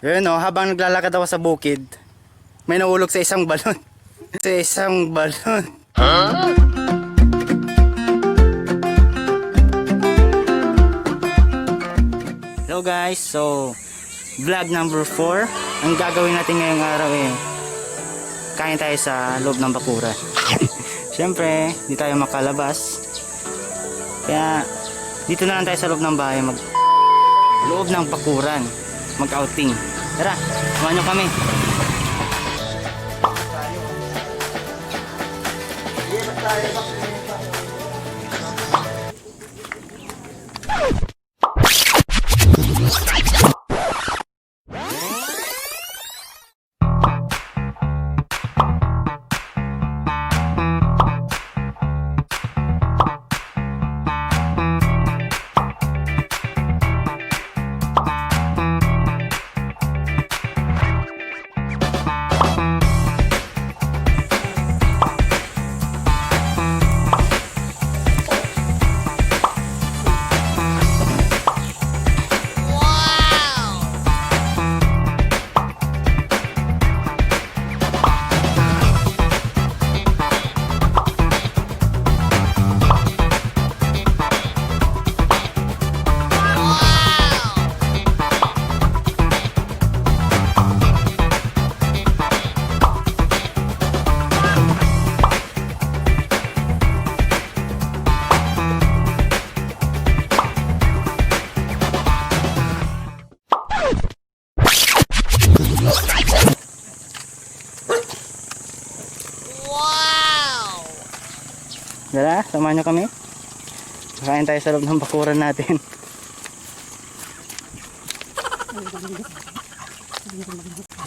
Yun o, habang naglalakad ako sa bukid, may nahulog sa isang balon. Sa isang balon. Hello guys, so vlog number 4. Ang gagawin natin ngayong araw kain tayo sa loob ng bakuran. Siyempre, di tayo makalabas. Kaya dito na lang tayo sa loob ng bahay, loob ng bakuran, mag-outing. Tara, samahan nyo kami. Dala, samahan nyo kami. Kakain tayo sa loob ng bakuran natin.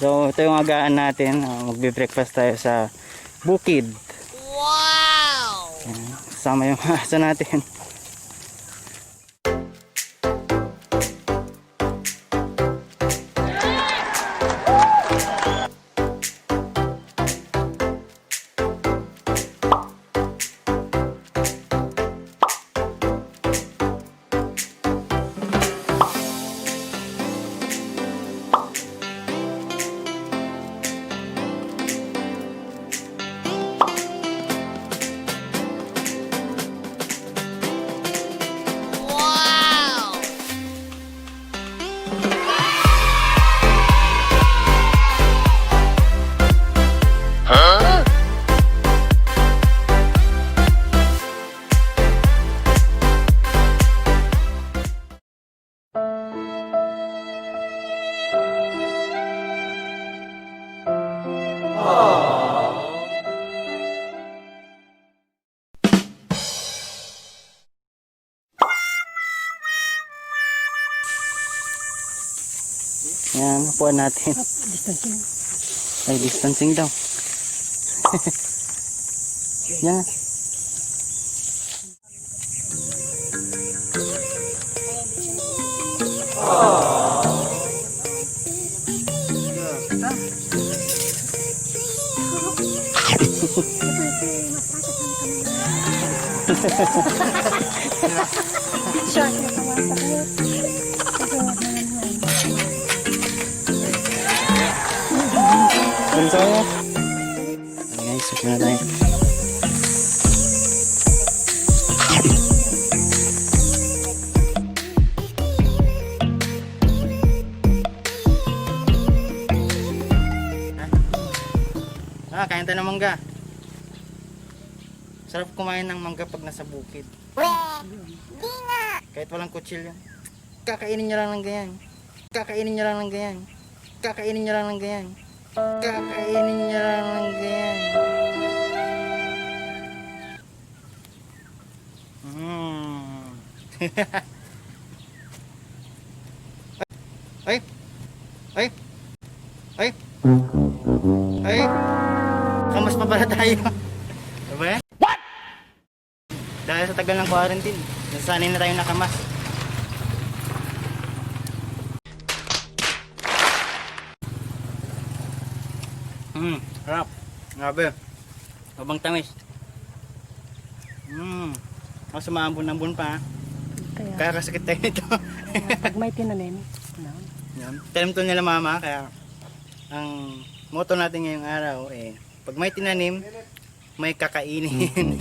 So, ito yung agaan natin. Magbe-breakfast tayo sa bukid. Wow! Kasama yung aso natin. Yan, upuan natin. Distancing. Ay, distancing daw. Yan. Siya, kinakawasak niya. Ganito tayo. Guys, upo na tayo. Kain tayo ng mangga. Sarap kumain ng mangga pag nasa bukid. Kahit walang kutsilyo. Kakainin nyo lang ng ganyan. Kakainin nyo lang ng ganyan. Kakainin nyo lang ng ganyan. Kakainin nyo lang ng ganyan. Ay! Ay! Ay! Ay! Kamas pa pala tayo. Diba yan? What? Dahil sa tagal ng quarantine, nasanay na tayo nakamas. Harap. Grabe. Babang tamis. Mas maambon-ambon pa. Kaya Kaya kasakit tayo nito. pag may tinanim, no? Yan. Tanim to nila mama, kaya ang motto natin ngayong araw eh, pag may tinanim, may kakainin.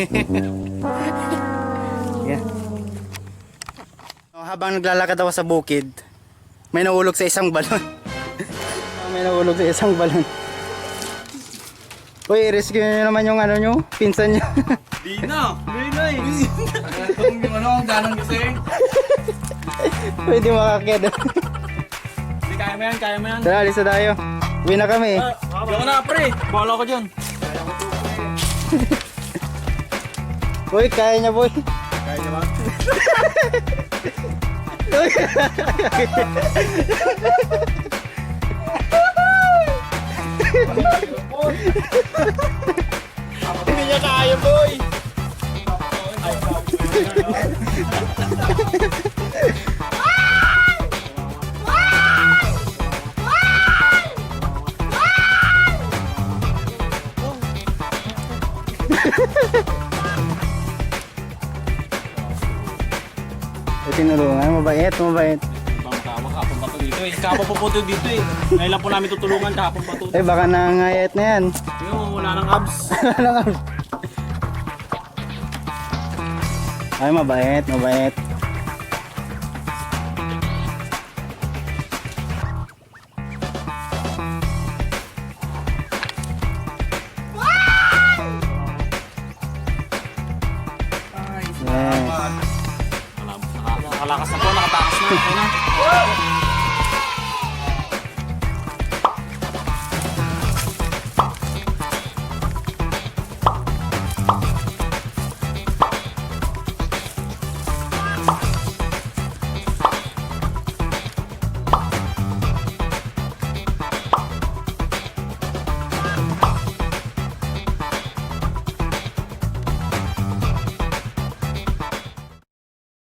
Yeah. So, habang naglalakad ako sa bukid, may nahulog sa isang balon. May nahulog sa isang balon. Uy, rescue nyo naman yung ano nyo, pinsan nyo. Di na eh. Yung ano, ang ganang kasi. Pwede makakit. Hindi, kaya mo yan. Tara, alis na tayo. Uwi na kami. Diyan ka na, pre. Bahala ko dyan. Uy, kaya niya, boy. Kaya niya ba? Hindi niya kaya, boy. Tinulungan, mabait. Kapon pa to dito eh. Kapon pa po to dito eh. Ngayon lang po namin tutulungan, kapon pa to. Eh, baka nangangayat na yan. Yung wala nang abs. Ay, mabait. Yes. Nakalakas na po, nakatakas na. Ayun na.